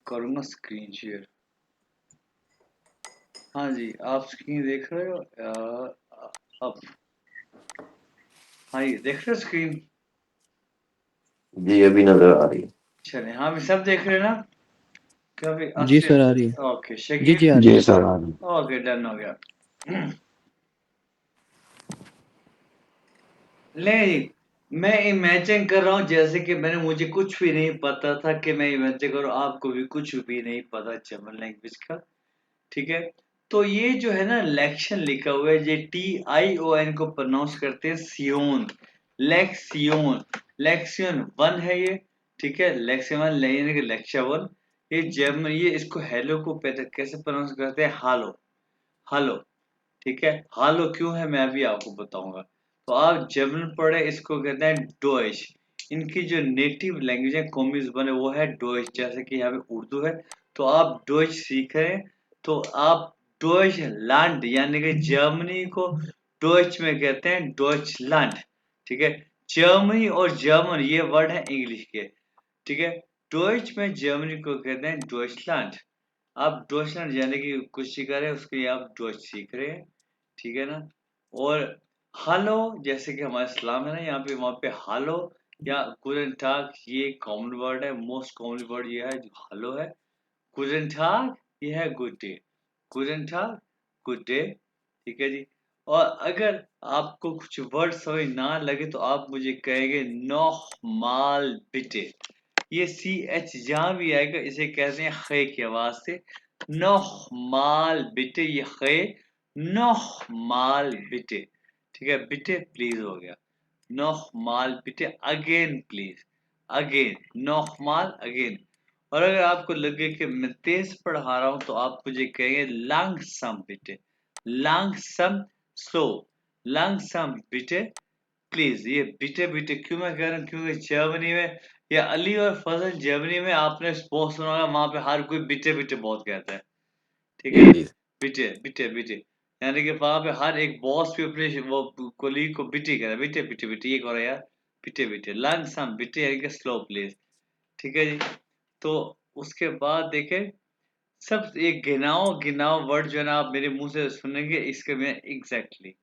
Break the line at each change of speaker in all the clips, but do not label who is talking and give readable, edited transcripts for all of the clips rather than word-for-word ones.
करूंगा screen share. हाँ जी, आप स्क्रीन देख रहे हो? अब हाँ, ये देख रहे हो स्क्रीन?
जी अभी नजर आ रही है।
चले, हाँ भी सब देख रहे हैं ना? कभी
जी
अस्सी।
सर आ रही है।
ओके
जी
शकील।
जी आ रही
जी
है।
सर आ रही है।
ओके डन हो गया। ले जी, मैं इमेजिन कर रहा हूँ जैसे कि मुझे कुछ भी नहीं पता था कि मैं इमेजिन करूँ, आपको भी कुछ भी नहीं पता जर्मन लैंग्वेज का। ठीक है, तो ये जो है ना लेक्शन लिखा हुआ है, ये TION को प्रोनाउंस करते हैं सियोन। लेक्सियोन, लेक्सियन वन है ये। ठीक है, लेक्सियन वन यानी कि लेक्चर वन। ये जर्मन, ये इसको हेलो को कैसे प्रोनाउंस करते हैं? हालो, हालो। ठीक है, हालो क्यों है मैं अभी आपको बताऊंगा। तो आप जर्मन पढ़े, इसको कहते हैं डोइश। इनकी जो नेटिव लैंग्वेज है कॉमिज बने वो है डोइश, जैसे कि यहाँ पे उर्दू है। तो आप डोइश सीख रहे हैं, तो आप डोइच लैंड यानी कि जर्मनी को डोइच में कहते हैं डोइचलैंड। ठीक है, जर्मनी और जर्मन ये वर्ड है इंग्लिश के। ठीक है, डोइच में जर्मनी को कहते हैं डोइचलैंड। आप डोइचलैंड यानी कि कुछ सीख रहे हैं, उसके लिए आप डोइच सीख रहे हैं। ठीक है ना? और हालो, जैसे कि हमारा सलाम है ना यहाँ पे, वहाँ पे हालो या गुडन टाग ये कॉमन वर्ड है। मोस्ट कॉमन वर्ड ये है जो हालो है। गुडन टाग ये है गुड डे। गुडन टाग गुड डे। ठीक है जी। और अगर आपको कुछ वर्ड समझ ना लगे तो आप मुझे कहेंगे नोह माल बिटे। ये CH जहां भी आएगा इसे कहते हैं खे की आवाज से। नोह माल बिटे, ये खे। नोह माल बिटे। ठीक है, बिटे प्लीज हो गया। नोह माल बिटे अगेन प्लीज। अगेन, नोह माल अगेन। और अगर आपको लगे कि मैं तेज पढ़ा रहा हूं तो आप मुझे कहेंगे लैंगसम बिटे। लैंगसम स्लो। लैंगसम बिटे प्लीज। ये बिटे बिटे क्यों मैं कह रहा हूँ, क्योंकि जर्मनी में या अली और फजल जर्मनी में आपने बहुत सुना होगा, वहां पे हर कोई बिटे बिटे बहुत कहता है। ठीक है,
जी
बिटे बिटे बिटे। यानी कि वहां पे हर एक बॉस भी अपने वो कोलीग को बिटे कह रहा है, बिटे बिटे बिटे ये करो यार। बिटे बिटे लैंगसम बिटे यानी कि स्लो प्लीज। ठीक है जी। तो उसके बाद देखें, सब एक गिनाओ गिनाओ वर्ड जो है ना आप मेरे मुंह से सुनेंगे, इसके में एग्जैक्टली।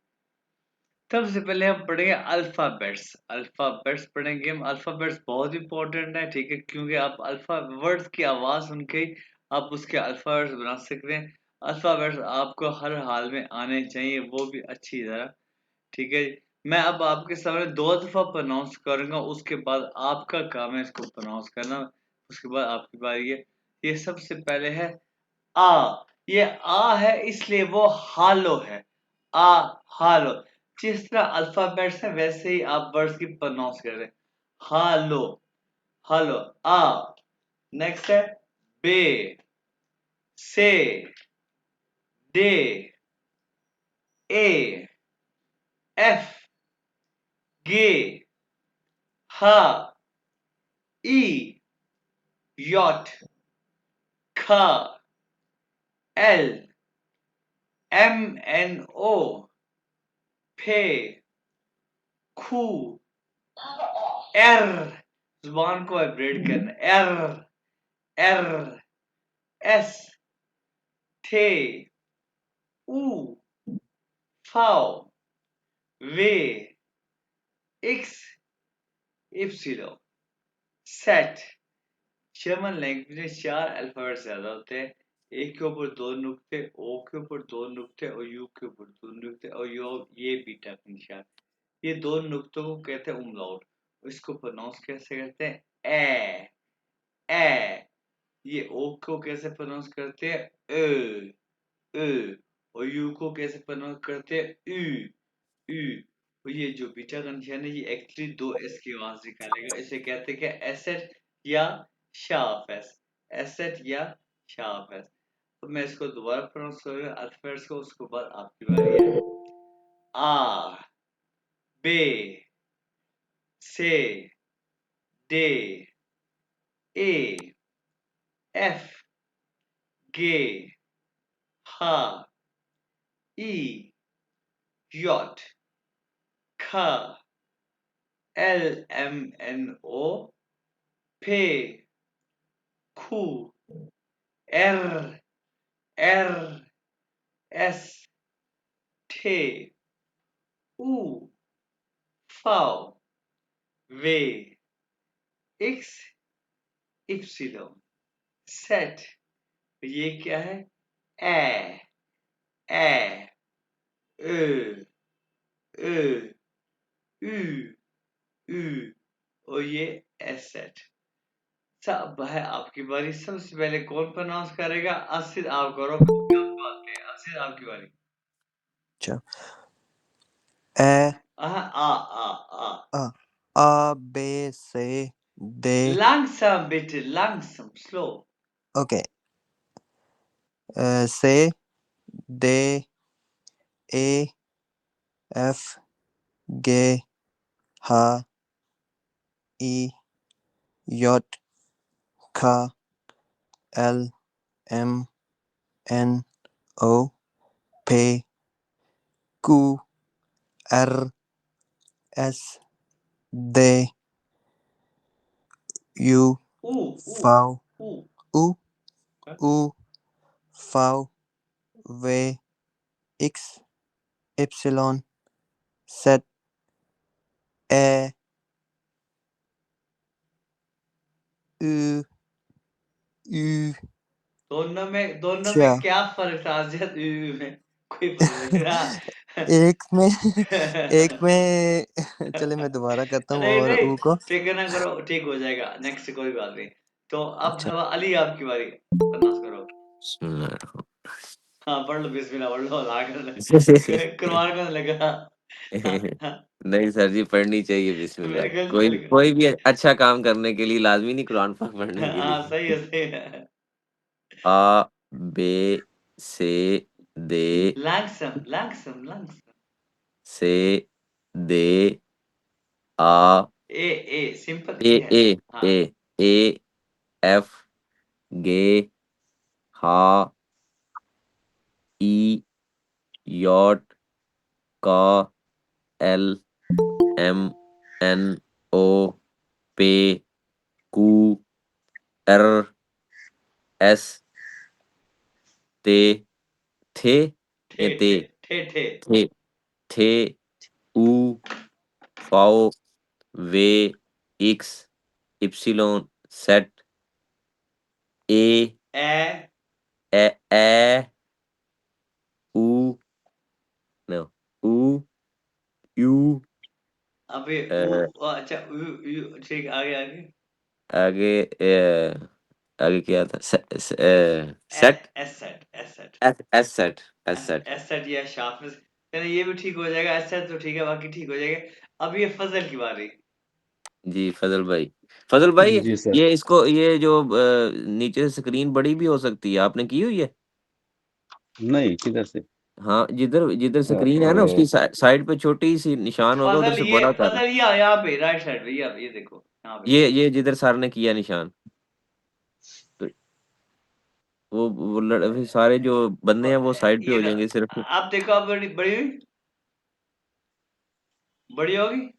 सबसे पहले हम पढ़ेंगे अल्फाबेट्स। अल्फाबेट्स पढ़ेंगे हम। अल्फाबेट्स बहुत इंपॉर्टेंट है। ठीक है, क्योंकि आप अल्फा वर्ड्स की आवाज सुन के ही आप उसके अल्फाबेट्स बना सकते हैं। अल्फाबेट्स आपको हर हाल में आने चाहिए, वो भी अच्छी तरह। ठीक है, मैं अब आपके सामने 2 दफा प्रोनाउंस करूंगा, उसके बाद आपका काम है इसको प्रोनाउंस करना। उसके बाद आपकी बारी है। ये सबसे पहले है आ। ये आ है इसलिए वो हालो है। आ, हालो। जिस तरह अल्फाबेट्स है वैसे ही आप वर्ड्स की प्रोनाउंस कर रहे हैं। हालो, हालो। आ। नेक्स्ट है बे, से, डे, ए, एफ, गे, हा, ई, यॉट, खा, एल, MNO, फे, खू, एर। जुबान को वाइब्रेट करना। एर, एर, एस, थे, ऊ, फाओ, वे, एक्स, इप्सिलो, सेट। जर्मन लैंग्वेज में 4 अल्फाबेट ज्यादा होते हैं। एक के ऊपर 2 नुक्ते, ओ के ऊपर 2 नुक्ते और यू के ऊपर 2 नुक्ते और ये बीटा का निशान। ये 2 नुक्तों को कहते हैं उमलाउट। इसको प्रोनाउंस कैसे करते हैं? ए, ए। ये ओ को कैसे प्रोनाउंस करते हैं? ए, ए। और यू को कैसे प्रोनाउंस करते हैं? You, you. और ये जो बीटा का निशान है ये एक्चुअली 2 एस की आवाज निकालेगा। इसे कहते हैं क्या? एसेट या शार्प एस। एसेट या शार्प एस। तो मैं इसको दोबारा प्रोनाउंस करूंगा अल्फाबेट्स को, उसके बाद आपकी बारी है। आ, बे, से, डे, ए, एफ, गे, हा, ई, यॉट, खा, LMNO, पे, खू, R R S T U V W X Y Z। ये क्या है? ए ए ö ö ü ü और ये एसेट। सब है आपकी बारी। सबसे पहले कौन प्रोनाउंस करेगा? असित आप करो। असित आपकी बारी।
अच्छा ए
आ
A B C D
langsam bitte, langsam, slow.
okay C D E F G H I J K L M N O P Q R S D U V U U V W X Y Z E U U
दोनों में
क्या
क्या फर्क था? अजय में कोई फर्क नहीं रहा।
एक में चले मैं दोबारा करता हूँ
नहीं
और
नहीं
ऊ को
ठीक है ना, करो, ठीक हो जाएगा। नेक्स्ट कोई बात नहीं। तो अब
अच्छा
अली आपकी बारी, प्रनाउंस करो।
बिस्मिल्लाह।
हाँ पढ़ लो, बिस्मिल्लाह पढ़ लो, लाकर कुरबान कौन लगा? हाँ, हाँ,
नहीं सर जी, पढ़नी चाहिए बिस्मिल्लाह।
मेरे ख्याल से
कोई
मेरे
कोई भी अच्छा काम करने के लिए लाजमी नहीं कुरान पाक पढ़ने के
हाँ सही
लिए।
है, सही है।
आ बे से दे
langsam langsam langsam
से दे आ
ए सिंपल
ए
ए है।
ए
हाँ
ए ए एफ गे हा ई यॉट का एल एम एन ओ पे कू एर एस ते थे
ठे
या ते
ठे ठे ठे
थे थे ऊ फाओ वे एक्स इप्सिलोन सेट ए
ए
ए ए ऊ नो ऊ यू
अबे
अ,
अच्छा ठीक, आगे आगे
आगे आगे क्या था? Set
asset asset
asset asset.
Asset या शार्पनेस। चलो ये भी ठीक हो जाएगा। एसेट तो ठीक है, बाकी ठीक हो जाएगा। अब ये फजल की बारी।
जी फजल भाई,
जी सर।
ये इसको ये जो नीचे स्क्रीन बड़ी भी हो सकती है, आपने की हुई है?
नहीं, किधर से?
हाँ, जिधर जिधर स्क्रीन है ना,
अरे
उसकी साइड पे छोटी सी निशान होगा, उधर से बड़ा कर।
फजल यहाँ पे राइट साइड पे, ये देखो यहाँ पे।
ये जिधर सर ने किया निशान, तो फिर सारे जो बंदे हैं वो साइड पे
ये
हो जाएंगे सिर्फ।
आप देखो, आप बड़ी बड़ी हुई, बड़ी होगी।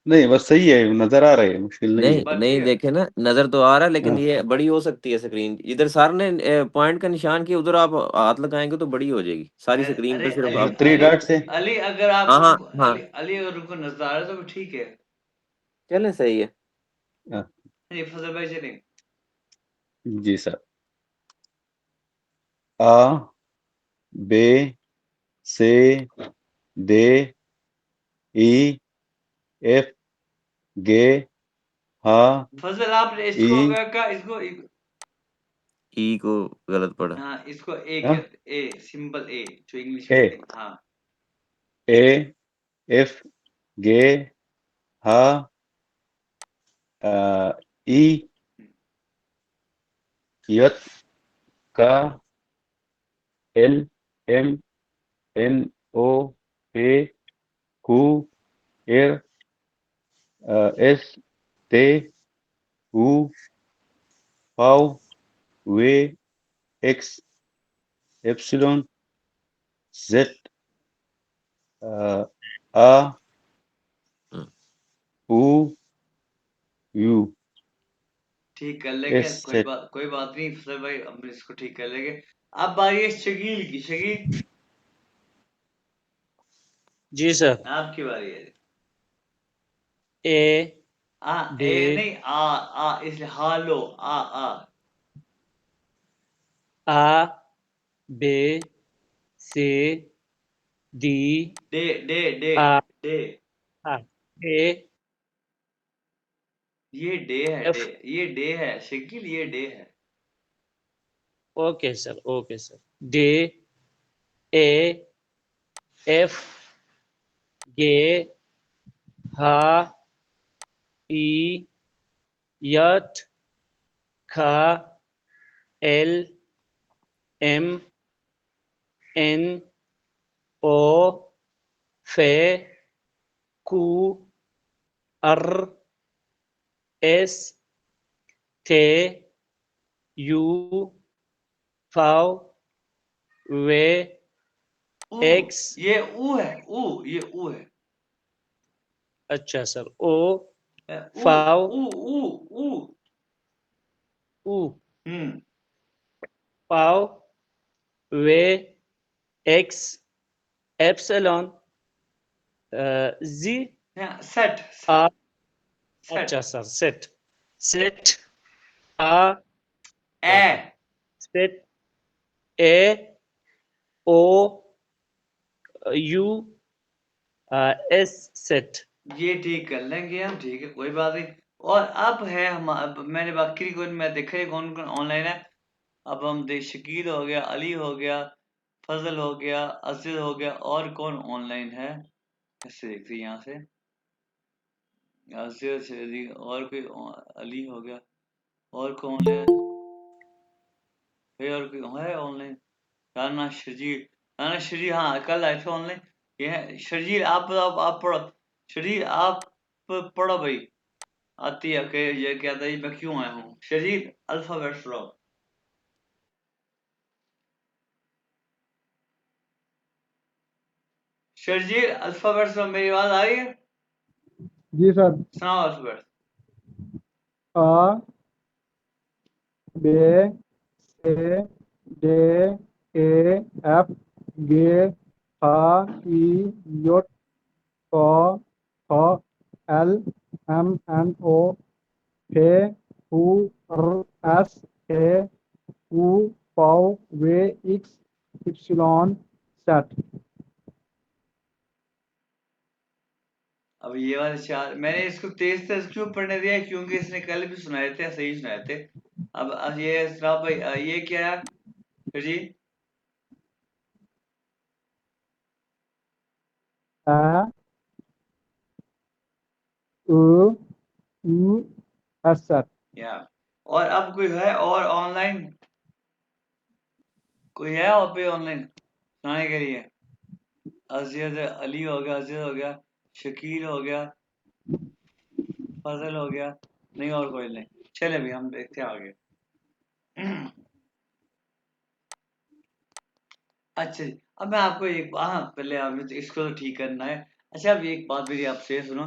नहीं, बस सही है, नजर आ रहा है, मुश्किल नहीं
नहीं
है।
नहीं, देखे ना, नजर तो आ रहा है, लेकिन
हाँ,
ये बड़ी हो सकती है स्क्रीन। इधर सर ने पॉइंट का निशान किया, उधर आप हाथ लगाएंगे तो बड़ी हो जाएगी सारी स्क्रीन पे,
अरे
सिर्फ
अली
आप।
थ्री
अली
डॉट से।
अली अगर
हाँ हाँ
आपको
हाँ,
अली अगर उनको नजर आ रहा है तो ठीक है।
चले सही है।
हाँ,
नहीं फजल भाई चले।
जी सर। आ बे से दे ई एफ गे हा
फजल आपने
ई
इसको का इसको
ई को गलत पढ़ा।
हाँ इसको ए
हाँ,
कहते, ए सिंपल ए जो इंग्लिश
ए
कहते हैं। हाँ
ए एफ गे हा ई यत का एल एम एन ओ पे कू एर एस ते ऊ फाउ वे एक्स एप्सिलॉन जेड आ
हम्म,
ऊ यू
ठीक कर लेंगे,
एस सेट
कोई बात नहीं सर भाई, हम इसको ठीक कर लेंगे। अब बारी है शकील की। शकील
जी सर।
आपकी बारी है।
ए
ए
बे
नहीं, आ इसलिए हा लो, आ
आ बे से डी
डे डे डे
आ
डे
आ ए
ये डे है,
एफ।
ये डे है शकील, ये डे है।
Okay sir, okay sir. डे ए एफ गे हा ई यट खा एल एम एन ओ फे कू अर एस टे यू फाव वे
ऊ,
एक्स।
ये ऊ है, ये ऊ है।
अच्छा सर। ओ
ऊ
फाव
ऊ ऊ ऊ
ऊ
हम्म
फाव वे एक्स एप्सिलॉन जी
सेट
आ।
सेट
अच्छा सर। सेट सेट आ
A
set A O U S set.
ये ठीक कर लेंगे हम, ठीक है कोई बात नहीं। और अब है हम, अब मैंने बाकी को मैं देखा कौन कौन ऑनलाइन है। अब हम देख, शकील हो गया, अली हो गया, फजल हो गया, असिल हो गया, और कौन ऑनलाइन है कैसे देखते हैं यहाँ से। असिल से और कोई अली हो गया, और कौन है भाई, और कोई है ऑनलाइन। राना शजील, राना शजील हाँ कल आए थे ऑनलाइन। ये है शजील, आप बताओ, आप पढ़ो। शजील आप पढ़ो भाई, आती है कि ये क्या था, ये मैं क्यों आया हूँ। शजील अल्फाबेट सुनाओ। शजील अल्फाबेट सुनाओ, मेरी आवाज आ रही है?
जी सर।
सुनाओ अल्फाबेट।
आ बे से डे ए एफ गे हा ई योट क ख एल एम एन ओ पे हु र एस ए उ पाव वे एक्स इप्सिलॉन सेट।
अब ये वाले चार मैंने इसको तेज तेज क्यों पढ़ने दिया, क्योंकि इसने कल भी सुनाए थे, सही सुनाए थे। अब ये सुनाओ भाई, ये क्या है जी।
ए उ ई एस सेट।
या और अब कोई है और ऑनलाइन, कोई है और पे ऑनलाइन सुनाने के लिए। अजीज अली हो गया, अजीज हो गया, शकील हो गया, फजल हो गया, नहीं और कोई नहीं। चले भी हम देखते हैं आगे। अच्छा जी, अब मैं आपको एक हाँ पहले हमें तो इसको तो ठीक करना है। अच्छा अब एक बात मेरी आपसे ये सुनो,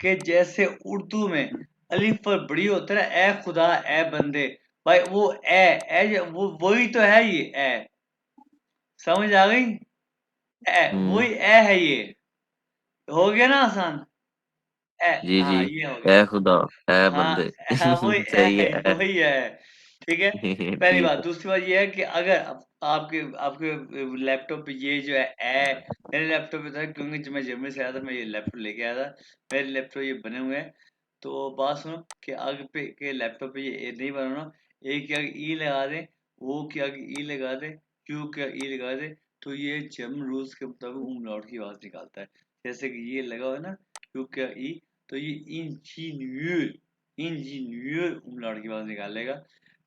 कि जैसे उर्दू में अलिफ पर बड़ी होता है ना, ए खुदा ए बंदे, भाई वो वो वही तो है ये ए, समझ आ गई। ए वही ए है ये, हो गया ना आसान। ए
जी जी।
हाँ ये हो गया।
ए खुदा ए
हाँ
बंदे
हाँ वही
सही है।
वही है। ठीक है, पहली
ठीक
बात।
है।
दूसरी बात ये है कि अगर आपके आपके लैपटॉप पे ये जो है मेरे लैपटॉप पे था, क्योंकि जब मैं जर्मनी से आया था मैं ये लैपटॉप लेके आया था, मेरे लैपटॉप ये बने हुए हैं। तो बात सुनो कि आगे पे के लैपटॉप पे ये ए नहीं बनाना, ए के आगे ई लगा दें, ओ के आगे ई लगा दें, क्यू के आगे ई लगा दें, तो ये जर्मन रूल्स के मुताबिक umlaut की आवाज निकालता है। जैसे कि ये लगा हुआ है ना, क्यू के आगे ई, तो ये इंजीनियर, इंजीनियर umlaut की आवाज निकालेगा।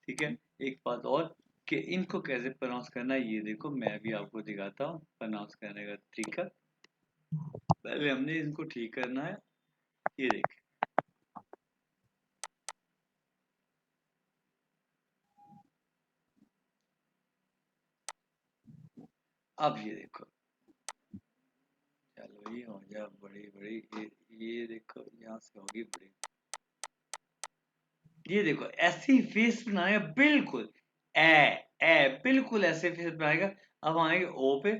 ठीक है, एक बात और कि इनको कैसे प्रोनाउंस करना है, ये देखो मैं भी आपको दिखाता हूँ प्रोनाउंस करने का तरीका। पहले हमने इनको ठीक करना है, ये देखिए। अब ये देखो, चलो ये हो गया बड़ी बड़ी, ये देखो यहाँ से होगी बड़ी। ये देखो ऐसी फेस बनाएगा बिल्कुल, बिल्कुल ऐसे फेस बनाएगा। अब आएंगे ओ पे,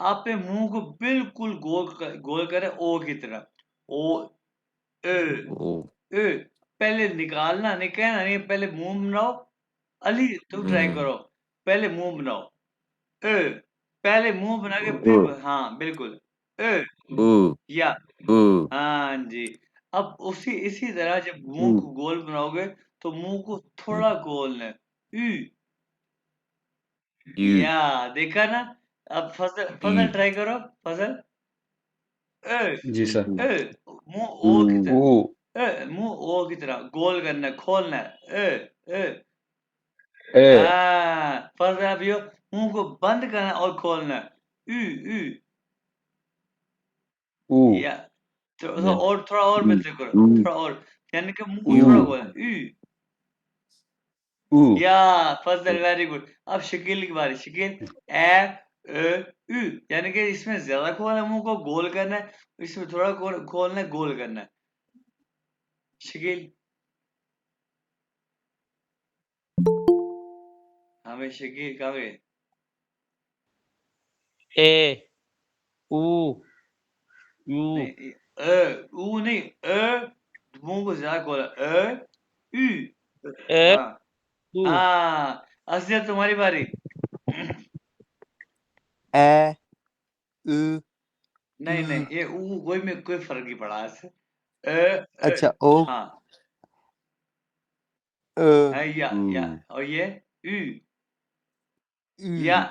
आप पे मुंह को बिल्कुल गोल करे ओ की तरह, ओ ए
ओ
ए, पहले निकालना नहीं, कहना नहीं, पहले मुंह बनाओ। अली तुम ट्राई
हम्म
करो, पहले मुंह बनाओ, ए, पहले मुंह बना के
ओ
फिर हाँ बिल्कुल, ए
ओ
या
ओ
हाँ जी। अब उसी इसी तरह जब
ओ
मुंह को गोल बनाओगे तो मुंह को थोड़ा गोलना है, यू,
यू
या देखा ना। अब फजल फजल
यू
ट्राई करो, फजल, ए
जी सर।
ए, मुंह
ओ
ओ की
ऊ
तरह, मुंह ओ की तरह गोल करना है, खोलना है, ए,
ए
हाँ फजल अब यो मुंह को बंद करना है और खोलना है, यू,
ऊ
या और थोड़ा और
यू
बेहतर करो,
यू
थोड़ा और, यानी कि मुंह को
यू
थोड़ा
ऊ
खोलना, यू,
ऊ
या फजल वेरी गुड। अब शकील की बारी, शकील, उ, यानी कि इसमें ज्यादा खोलना है, मुंह को गोल करना है, इसमें थोड़ा खोलना है, गोल करना है। शकील, हाँ भाई शकील कहाँ गए?
ए ऊ यू
नहीं ऊ नहीं, मुंह को ज्यादा खोला, उ,
ए
हाँ
ऊ
हाँ, असलियत तुम्हारी बारी।
ए उ
नहीं नहीं,
उ
ये ऊ कोई में कोई फर्क नहीं पड़ा इससे, अ,
अच्छा ओ
हाँ
अ
है, या
यू
और ये उ, या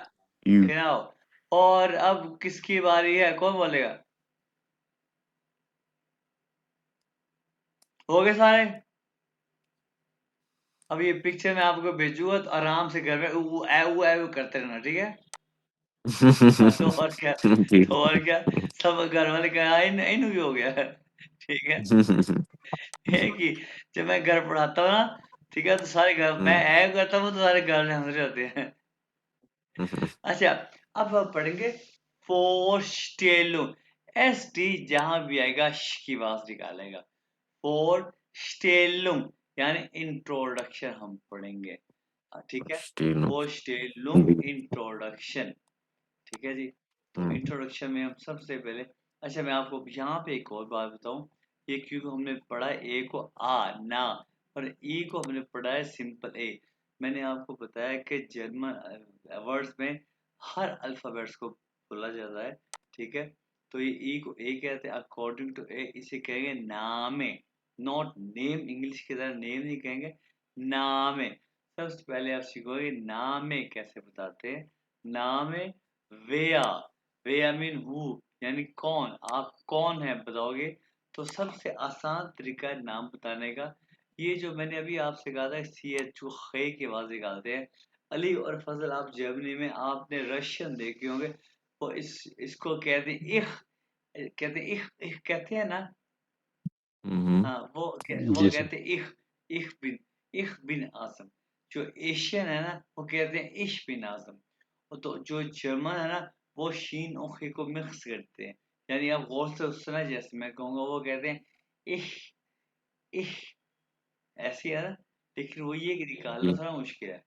उ
यू
गिनाओ। और अब किसकी बारी है, कौन बोलेगा? हो गए सारे? अब ये पिक्चर मैं आपको भेजूंगा तो आराम से घर में ऊ करते रहना, ठीक है? हाँ, तो और क्या,
ठीक
तो और क्या, सब घर वाले कहा इन भी हो गया ठीक है। है कि जब मैं घर पढ़ाता हूँ ना, ठीक है, तो सारे घर मैं ऐ करता हूँ तो सारे घर में हंस रहे होते हैं। अच्छा, अब हम पढ़ेंगे फोस्टेलो, एस टी जहां भी आएगा श की आवाज निकालेगा, फोस्टेलुम यानी इंट्रोडक्शन हम पढ़ेंगे, ठीक है,
स्टील
फोस्टेलुम इंट्रोडक्शन, ठीक है जी। तो इंट्रोडक्शन में हम सबसे पहले, अच्छा मैं आपको यहाँ पे एक और बात बताऊं, ये क्योंकि हमने पढ़ा है ए को आ ना, और ई को हमने पढ़ा है सिंपल ए। मैंने आपको बताया कि जर्मन वर्ड्स में हर अल्फाबेट्स को बोला जाता है, ठीक है। तो ये ई को ए कहते हैं, अकॉर्डिंग टू ए इसे कहेंगे नामे, नॉट नेम, इंग्लिश की तरह नेम नहीं कहेंगे, नामे। सबसे पहले आप सीखोगे नामे कैसे बताते हैं, नामे वेया, वेया मीन हु, यानी कौन, आप कौन है बताओगे, तो सबसे आसान तरीका है नाम बताने का। ये जो मैंने अभी आपसे कहा था सी एच ओ खे की आवाज निकालते हैं। अली और फजल आप जर्मनी में आपने रशियन देखे होंगे, वो इसको कहते हैं इख, कहते हैं इख कहते हैं ना, हाँ वो
जी सर।
कहते हैं इख बिन आजम। जो एशियन है ना वो कहते हैं इश बिन आजम। तो जो जर्मन है ना वो शीन और खे को मिक्स करते हैं, यानी आप गौर से सुना, जैसे मैं कहूंगा वो कहते हैं इश, इश, ऐसी है ना, लेकिन वो ये कि निकालना थोड़ा मुश्किल है।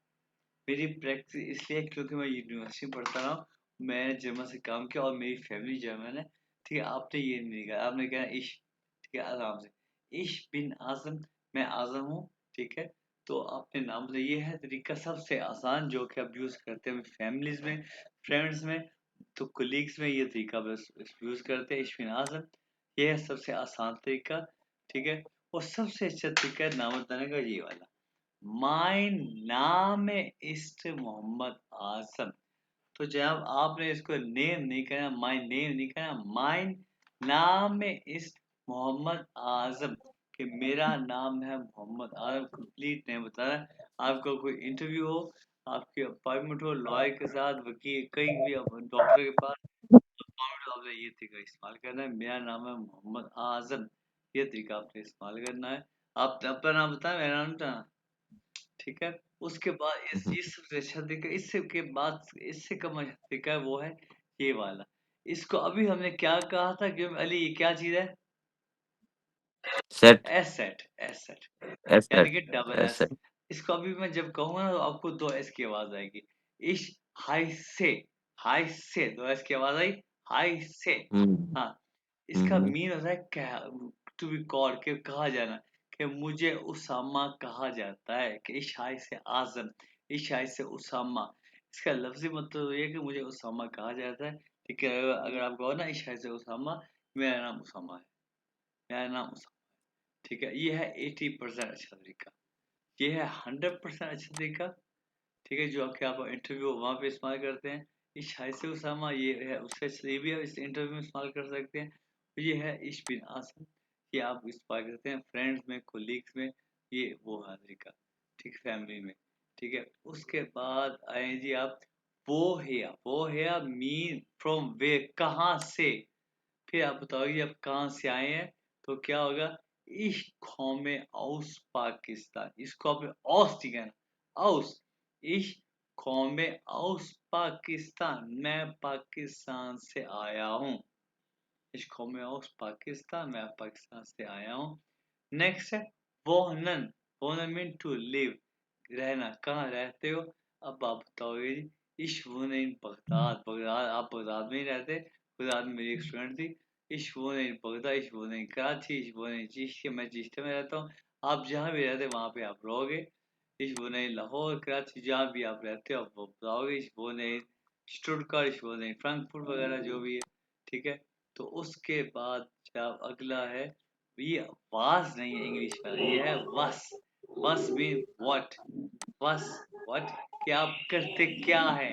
मेरी प्रैक्टिस इसलिए क्योंकि मैं यूनिवर्सिटी में पढ़ता रहा हूँ, मैं जर्मन से काम किया और मेरी फैमिली जर्मन है, ठीक है। आपने ये नहीं कहा, आपने कहा इश, ठीक है, आराम से, इश बिन आजम, मैं आजम हूँ, ठीक है। तो आपने नाम से, ये है तरीका सबसे आसान जो कि आप यूज करते हैं फैमिलीज में, फ्रेंड्स में, तो कोलीग्स में, ये तरीका बस यूज करते हैं, इश बिन आजम, ये है सबसे आसान तरीका, ठीक है। और सबसे अच्छा तरीका है नाम बताने का ये वाला, माय नाम इस्ट मोहम्मद आजम। तो जब आपने इसको नेम नहीं कहना, माय नेम नहीं कहना, माय नाम इस मोहम्मद आजम, कि मेरा नाम है मोहम्मद आजम, कंप्लीट नेम बताना है। आपका कोई इंटरव्यू हो, आपकी अपॉइंटमेंट हो लॉयर के साथ, वकील, कहीं भी डॉक्टर के पास, अपॉइंटमेंट आपने ये तरीका इस्तेमाल करना है, मेरा नाम है मोहम्मद आजम, ये तरीका आपने इस्तेमाल करना है। आप अपना नाम बताएं, मेरा नाम बताना, ठीक है। उसके बाद इस सबसे अच्छा तरीका, इससे के बाद इससे कम अच्छा तरीका है, वो है ये वाला। इसको अभी हमने क्या कहा था कि अली ये क्या चीज है,
सेट
एसेट एसेट यानी
एसेट
कि डबल एस।
एसेट
इसको अभी मैं जब कहूंगा ना तो आपको दो एस की आवाज आएगी। इश हाई से दो एस की आवाज आई, हाई से। हाँ, इसका मीन होता है कह, टू बी कॉल्ड, के कहा जाना, कि मुझे उसामा कहा जाता है, कि इश हाई से आजम, इश हाई से उसामा। इसका लफ्जी मतलब ये है कि मुझे उसामा कहा जाता है। ठीक है, अगर आप कहो ना इश हाई से उसामा, मेरा नाम उसामा है, मेरा नाम उसामा। ठीक है, ये है 80% अच्छा तरीका। ये है 100% अच्छा तरीका। ठीक है, जो आपके आप इंटरव्यू वहाँ पे इस्तेमाल करते हैं। इश हाय से उसामा, ये है उससे ये भी आप इस इंटरव्यू में इस्तेमाल कर सकते हैं। ये है इश बिन आसम, ये आप इस्तेमाल करते हैं फ्रेंड्स में, कोलीग्स में। ये वो है तरीका। ठीक, फैमिली में। ठीक है, उसके बाद आए जी आप वो है मीन फ्रॉम वे, कहाँ से। फिर आप बताओगे आप कहाँ से आए हैं, तो क्या होगा, ich komme aus Pakistan। इसको आपने aus ठीक है ना, aus। ich komme aus Pakistan, मैं पाकिस्तान से आया हूँ। ich komme aus Pakistan, मैं पाकिस्तान से आया हूँ। नेक्स्ट है wohnen, wohnen mean to live, रहना, कहाँ रहते हो। अब आप बताओगे जी, ich wohne in Baghdad, Baghdad, आप बगदाद में ही रहते। बगदाद में मेरी एक स्टूडेंट थी। ich wohne in Baghdad, ich wohne in Karachi, ich wohne in Chishtiya, मैं चिश्तिया में रहता हूँ। आप जहाँ भी रहते वहाँ पे आप रहोगे। ich wohne in Lahore, Karachi, जहाँ भी आप रहते हो आप वो बताओगे। ich wohne in Stuttgart, ich wohne in Frankfurt वगैरह जो भी है। ठीक है, तो उसके बाद जब अगला है, ये वास नहीं है इंग्लिश वाला, ये है वस। वस मीन व्हाट, वस व्हाट, कि आप करते क्या है,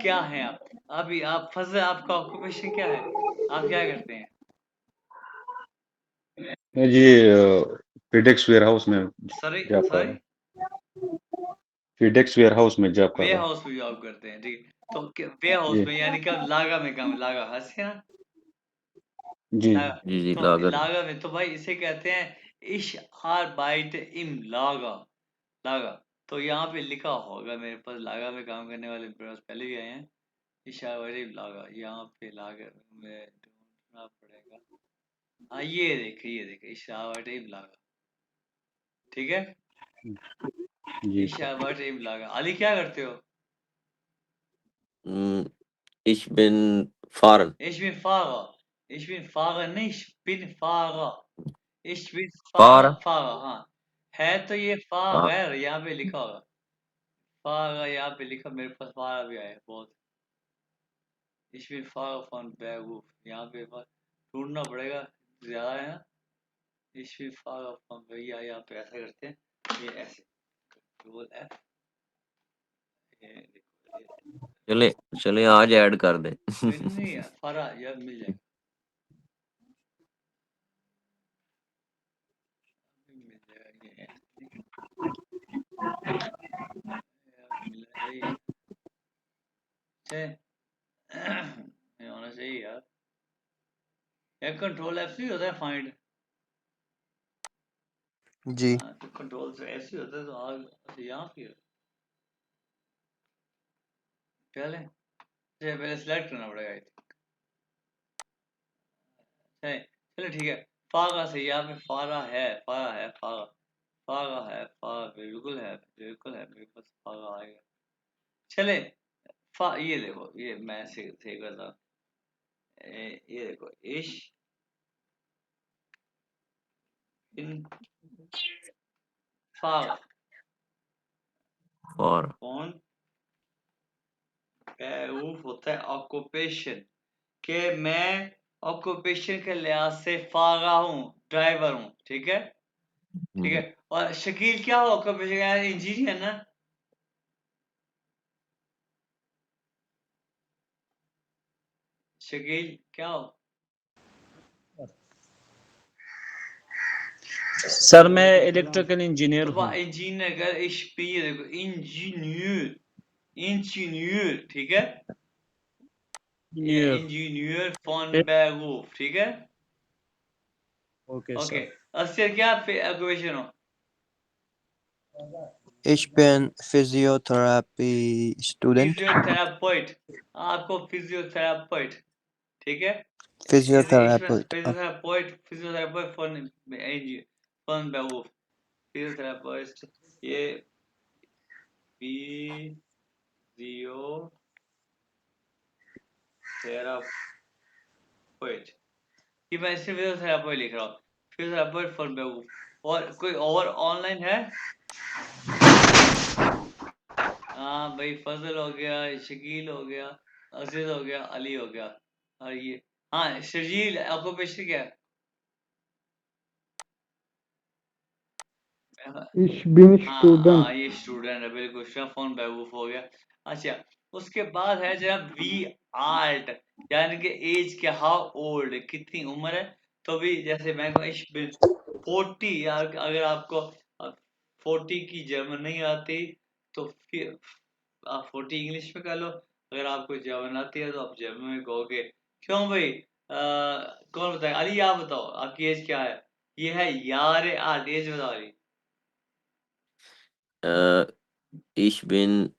क्या है आप। अभी आप फजल, आपका ऑक्यूपेशन क्या है, आप क्या करते हैं।
जी फीडेक्स वेयर हाउस में
सॉरी
जॉब कर रहा
सॉरी,
हूँ। फीडेक्स वेयर हाउस में जॉब कर
वे
रहा हूँ।
हाउस में जॉब करते हैं। ठीक है, तो वे हाउस
जी
में यानी कि आप लागा में काम, लागा हंसे ना,
जी
लागा।
जी जी
तो
लागत
लागा में तो भाई इसे कहते हैं इश आरबाइट इम लागा, लागा। तो यहाँ पे लिखा होगा मेरे पास, लागा में काम करने वाले मेरे पास पहले भी आए हैं। इशावरी लागा, यहाँ पे लागा में ढूंढना पड़ेगा। हाँ, ये देखे इशावरी लागा। ठीक है,
जी
इशावरी लागा। अली क्या करते हो।
ich bin fahren
Ich bin Fahrer, ich bin Fahrer nicht, bin Fahrer। ich bin
fahren
Fahrer हाँ, है तो ये
हाँ
फागर यहाँ पे लिखा होगा। फागर यहाँ पे लिखा, मेरे पास फारा भी आया है बहुत। Ich bin Fahrer von Beruf, यहाँ पे बस ढूंढना पड़ेगा, ज्यादा है ना। Ich bin Fahrer von भैया, यहाँ पे ऐसा करते हैं, ये ऐसे कंट्रोल एफ, ये देखो,
चले चले आज ऐड कर दे
ये नहीं है फारा, यह मिल जाएगा, मिल जाएगा, ये ऐसे मिल जाएगा। ये होना चाहिए यार, ये कंट्रोल एफ से ही होता है फाइंड।
जी
हाँ, तो कंट्रोल से ऐसे ही होता है, तो आग यहाँ पे पहले पहले सिलेक्ट करना पड़ेगा। चलो ठीक है, फागा से यहाँ पे फारा है, फारा है, फागा, फागा है, फागा बिल्कुल है, बिल्कुल है, मेरे पास फागा आएगा। चले, ये देखो, ये मैं सही करता हूँ। ये देखो, इश इन फागा
और
कौन बेवकूफ होता है ऑक्यूपेशन, के मैं ऑक्यूपेशन के लिहाज से फागा हूँ, ड्राइवर हूँ। ठीक है, ठीक है। और शकील क्या हो ऑक्यूपेशन, इंजीनियर ना। शकील क्या हो।
सर मैं इलेक्ट्रिकल इंजीनियर
तो
हूँ।
इंजीनियर का इश पे ये देखो, इंजीनियर, इंजीनियर। ठीक है,
इंजीनियर
इंजीनियर फॉन बैगूफ। ठीक है,
ओके
ओके।
सर।
अस्यर क्या ऑक्यूपेशन हो।
Ich bin Physiotherapy student.
फिजियोथेरापॉइट, आपको फिजियोथेरापॉइट। ठीक है?
Physiotherapist.
Physiotherapist von Beruf. Physiotherapist, ये physiotherapist, कि मैं इसमें फिजियोथेरेपी लिख रहा हूँ, फिजियोथेरेपी फॉर बेवकूफ। और कोई और ऑनलाइन है? हाँ भाई, फजल हो गया, शकील हो गया, अजीज हो गया, अली हो गया, और ये हाँ शर्जील, ऑक्यूपेशन क्या है?
Ich bin
हाँ
Student.
हाँ, ये स्टूडेंट है, बिल्कुल फोन बेवकूफ हो गया। अच्छा, उसके बाद है जनाब वी आर्ट, यानी कि एज क्या, हाउ ओल्ड, कितनी उम्र है। तो भी जैसे मैं कहूँ इश बिन 40, यार अगर आपको 40 की जर्मन नहीं आती तो फिर आप 40 इंग्लिश में कर लो, अगर आपको जर्मन आती है तो आप जर्मन में कहोगे। क्यों भाई? कौन बताए? अली आप बताओ, आपकी एज क्या है? ये है यार आर्ट, एज बताओ Ali.
Ich bin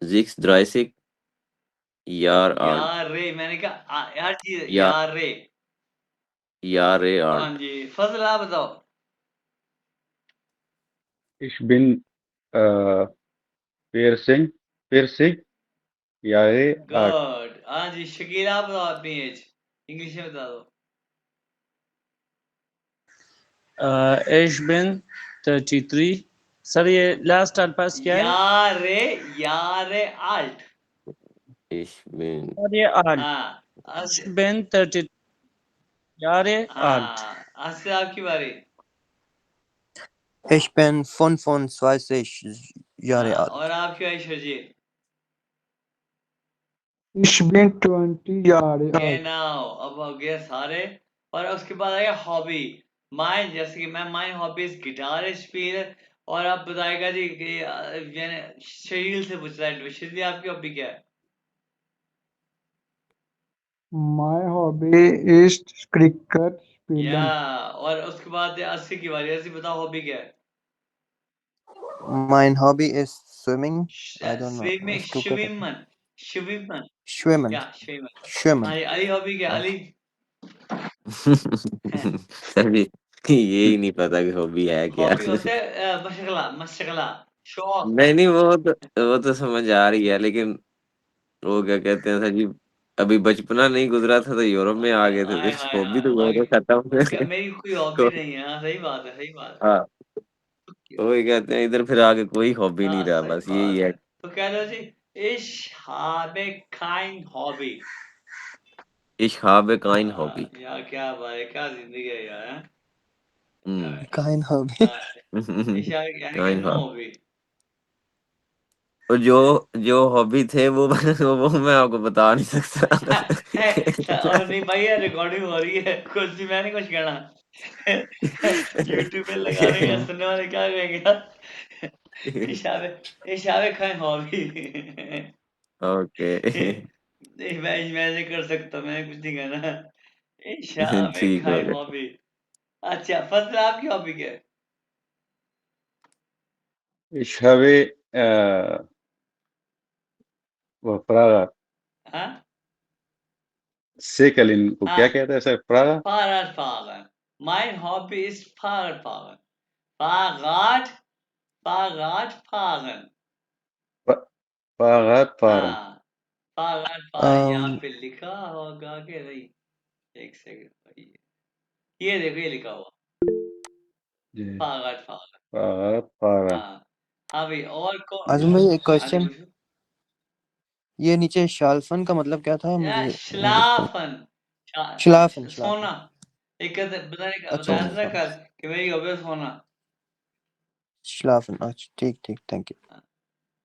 36 Jahre alt.
यार रे, मैंने कहा यार चीज
Ja,
यार रे।
Jahre
हाँ
alt.
जी, फजल आप बताओ।
Ich bin 40 Jahre alt.
Good. हाँ जी, शकील आप बताओ अपनी एज, इंग्लिश में बता दो।
Ich bin 33. सर ये लास्ट अल्फाज क्या है?
यार रे आल्ट।
Ich bin
और ये alt.
हाँ
Ich
अच्छा,
bin 33 Jahre alt.
हाँ आज से आपकी बारी।
Ich bin 25 Jahre
हाँ,
alt.
और आपकी बारी Sharjeel.
Ich bin 20 Jahre alt.
Genau, अब हो गया सारे। और उसके बाद आएगा हॉबी। माइन, जैसे कि मैं माइन हॉबीज गिटार स्पील। और आप बताएगा जी कि यानी शरीर से पूछ रहा है, शरीर आपकी हॉबी क्या है?
My hobby is cricket
या,
spielen.
और उसके बाद 80 की बारी, 80 बताओ हॉबी क्या है?
Mein Hobby is swimming. I don't know.
Swimming,
उसको क्या कहते हैं?
स्विमन, स्विमन,
Schwimmen.
या स्विमन। हाँ
Schwimmen.
जी, अली हॉबी क्या है? अली
सर ये ही नहीं पता कि हॉबी है क्या।
हॉबी होता है मशगला, मशगला, शौक।
नहीं नहीं, वो तो समझ आ रही है, लेकिन वो क्या कहते हैं सर जी, अभी बचपना नहीं गुजरा था तो यूरोप में आ गए थे,
हाय
तो
हाय
हॉबी
हाय,
तो वो तो
क्या
खत्म।
मेरी कोई हॉबी
को-
नहीं है? हाँ सही बात है, सही बात है।
हाँ, वही कहते हैं, इधर फिर आगे कोई हॉबी नहीं
हाँ
रहा,
सही
बस यही
बात
है।
है। तो कह दो जी, ich habe kein Hobby।
Ich habe kein Hobby।
यार क्या बात है, क्या जिंदगी है यार, हैं?
हम्म।
Kein Hobby.
हाँ, ich habe यानी कि
kein
नो
Hobby।
हॉबी।
और जो जो हॉबी थे वो वो मैं आपको बता नहीं सकता।
और नहीं भाई, ये रिकॉर्डिंग हो रही है, कुछ भी मैं नहीं कुछ कहना। यूट्यूब पे लगा रहे हैं, सुनने वाले क्या कहेंगे? ich habe kein Hobby।
Okay.
नहीं, मैं नहीं कर सकता, मैं कुछ नहीं कहना। मैं
ठीक हो
खाई
गया।
हॉबी। अच्छा, फजल आपकी हॉबी क्या है?
Ich habe Praga.
हाँ
Säkerlin को क्या
हाँ,
कहता है sir? Praga?
Fahrradfahren। Mein Hobby ist Fahrradfahren। Fahrrad, Fahrradfahren।
Pra- Fahrradfahren.
हाँ, Fahrradfahren यहाँ
Um,
पे लिखा होगा कि नहीं? एक सेकंड भाई, ये देखो ये लिखा हुआ,
जी,
Fahrradfahren।
Fahrradfahren.
हाँ हाँ भाई, और कौन?
आजम भाई एक
हाँ जी
क्वेश्चन,
पूछो।
ये नीचे शाल्फन का मतलब क्या था?
या
मुझे
श्लाफन,
शलाफन
सोना।
शलाफन।
एक
अच्छा
बताया
अच्छा
था ना
सोना।
समझ।
कल कि मेरी हॉबी है सोना।
शलाफन, अच्छा ठीक ठीक, थैंक यू।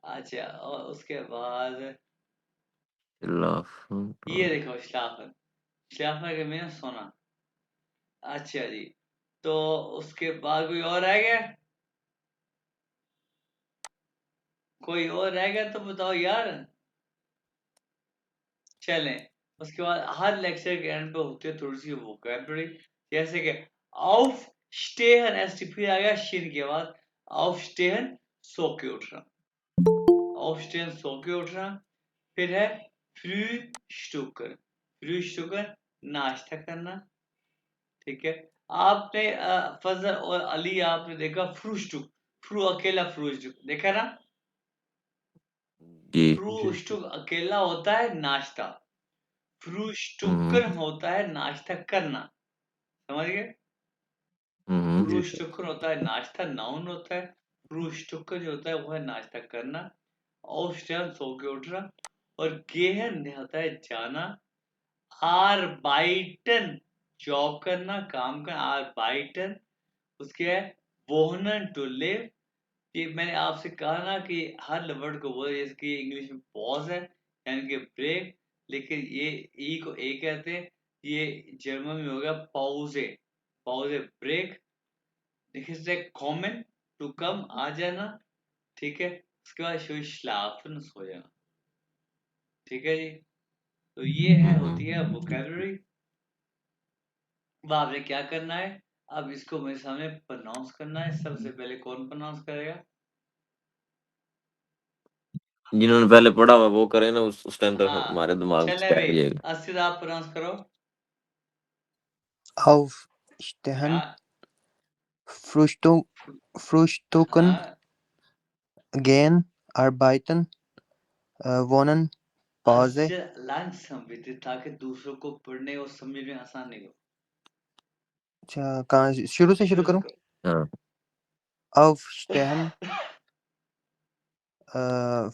अच्छा, और उसके बाद
लाफन।
ये देखो श्लाफन, श्लाफन के मीन सोना। अच्छा जी, तो उसके बाद कोई और रह गया? कोई और रह गया तो बताओ यार। चलें, उसके बाद हर लेक्चर के एंड पे होती है थोड़ी सी वोकैबुलरी, जैसे कि auf stehen, फिर आ गया शिन के बाद auf stehen, सो के उठना, auf stehen सो के उठना। फिर है frühstücken, फ्रूस्टुकन नाश्ता करना, ठीक है। आपने फजल और अली आपने देखा फ्रूस्टुक, अकेला फ्रूस्टुक देखा ना।
जी
फ्रूस्टुक अकेला होता है नाश्ता, फ्रूस्टुकन होता है नाश्ता करना, समझ गए। फ्रूस्टुकन होता है नाश्ता, नाउन होता है। फ्रूस्टुकन जो होता है वो है नाश्ता करना। aufstehen सो के उठना, और गेहन होता है जाना। आरबाइटन जॉब करना, काम करना, आरबाइटन। उसके है wohnen टू लिव। ये मैंने आपसे कहा ना कि हर वर्ड को बोले, जैसे कि इंग्लिश में पॉज है यानी कि ब्रेक, लेकिन ये ई को ए कहते हैं, ये जर्मन में हो गया पॉजे, पॉजे ब्रेक। देखिए कॉमन टू कम आ जाना, ठीक है। उसके बाद schlafen सो जाना, ठीक है जी। तो ये है होती है वोकैबुलरी। अब आपने क्या करना है, अब इसको मेरे सामने प्रोनाउंस करना है। सबसे पहले कौन प्रोनाउंस करेगा?
जिन्होंने पहले पढ़ा हुआ वो करे ना, उस टाइम तक
हाँ
हमारे दिमाग में
चले
बैठ
भाई,
जाएगा।
अस्सिद आप प्रोनाउंस करो।
Aufstehen,
या
Frühstücken,
हाँ
gehen, arbeiten, wohnen, Pause.
langsam bitte, ताकि दूसरों को पढ़ने और समझने में आसानी हो।
अच्छा, कहाँ से शुरू से शुरू करूँ?
हाँ
Aufstehen,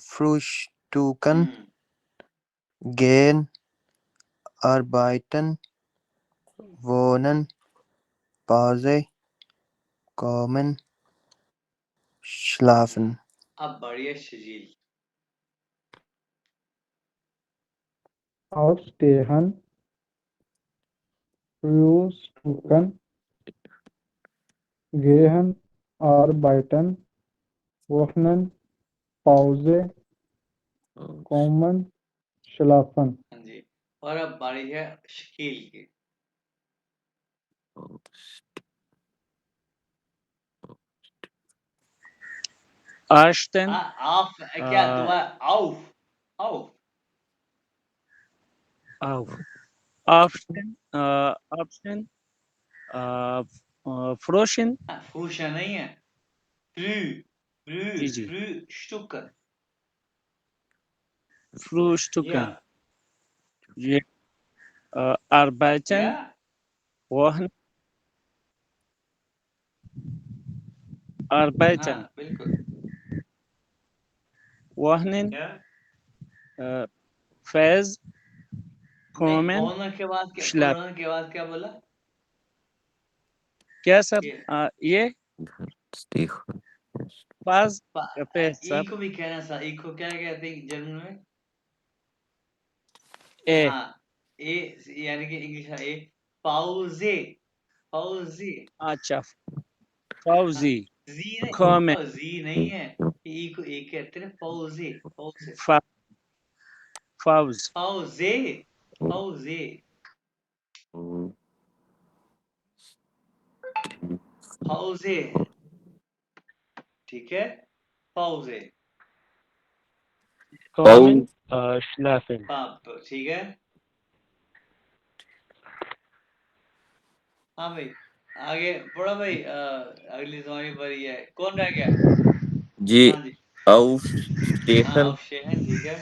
Frühstücken, gehen, arbeiten, wohnen, Pause, kommen, schlafen.
अब बढ़िया Sharjeel.
Aufstehen, Frühstücken, gehen, arbeiten, wohnen, Pause, kommen, schlafen.
हाँ जी, और अब बारी है शकील की।
Ashton,
आप क्या दुआ? आउफ, आउफ।
Ashton, Ashton, Froschen,
फूशा नहीं है, फ्रू,
जी जी,
फ्रूस्टुकन।
Frühstücken,
या
ये
या
Arbeiten, Wochen, Arbeiten,
हाँ बिल्कुल।
Wohnen,
या
Fez,
नहीं,
Kommen,
बोनर के बाद क्या,
Schlafen.
बोनर के बाद क्या बोला?
क्या सर?
ये
ये पास पे
ई
सर,
को भी कहना सा, ई को क्या कहते हैं जर्मन में?
ए,
हाँ ए, यानी कि इंग्लिश में ए, पाउजे, पाउजे।
अच्छा,
हाँ
Fauzi,
जी नहीं,
Kommen,
जी नहीं है, ई को ए कहते हैं, पाउजे, पाउजे,
Fa, Fauz,
पाउजे, पाउजे। पाउजे, ठीक है, पाउजे।
Kommen, Schlafen.
हाँ ठीक है। हाँ भाई, आगे बढ़ो भाई। अगली तुम्हारी बारी है, कौन रह गया?
जी
हाँ जी, हाँ
aufstehen,
अवश्य ठीक है।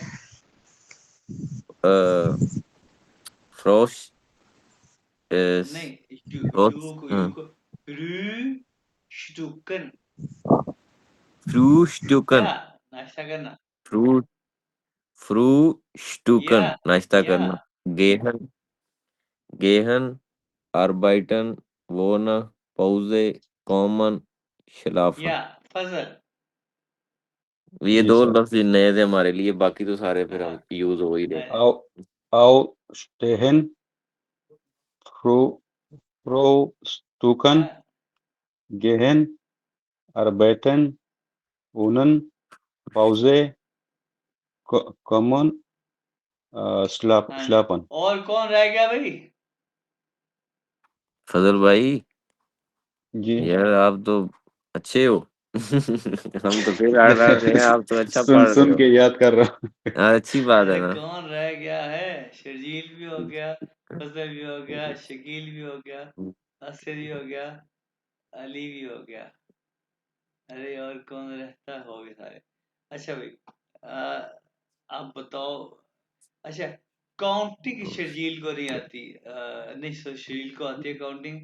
frosch ist
नहीं,
Frosch,
यू को फ्रूस्टुकन, या
Frühstücken,
नाश्ता करना,
Früh,
या
Frühstücken, नाश्ता
या
करना, gehen, gehen, arbeiten, wohnen, Pause, kommen, schlafen।
या फजल।
ये
जी
दो
सर।
लफ्ज नए थे हमारे लिए, बाकी तो सारे फिर हम
हाँ,
यूज हो ही रहे।
Au, Aufstehen, Fro, Frühstücken,
या
gehen, arbeiten, wohnen, Pause, kommen,
हाँ जी,
schlafen.
और कौन रह गया भाई?
फजल भाई,
जी
यार आप तो अच्छे हो। हम तो फिर आड़ रहे हैं, आप तो अच्छा
सुन
पढ़ रहे
सुन
हो।
के याद कर रहा हूँ।
अच्छी बात है
अरे
ना।
कौन रह गया है? शर्जील भी हो गया, फजल भी हो गया, शकील भी हो गया, असर भी हो गया, अली भी हो गया। अरे और कौन रहता हो गए सारे। अच्छा भाई, आप बताओ। अच्छा, काउंटिंग शर्जील को नहीं आती। नहीं, शर्जील को आती है काउंटिंग।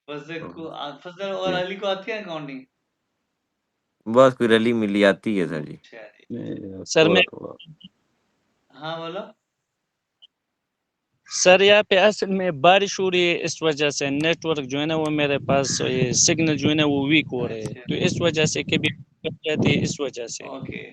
फजल और अली को आती है काउंटिंग।
बस कोई रली मिली आती है सर जी।
चलिए,
सर मैं
थोड़ा
हाँ बोलो।
सर यहाँ पे असल में बारिश हो रही है, इस वजह से नेटवर्क जो है ना वो मेरे पास ये सिग्नल जो है ना वो वीक हो रहे हैं,
अच्छा,
तो इस वजह से कभी कट जाती है, इस वजह से।
ओके।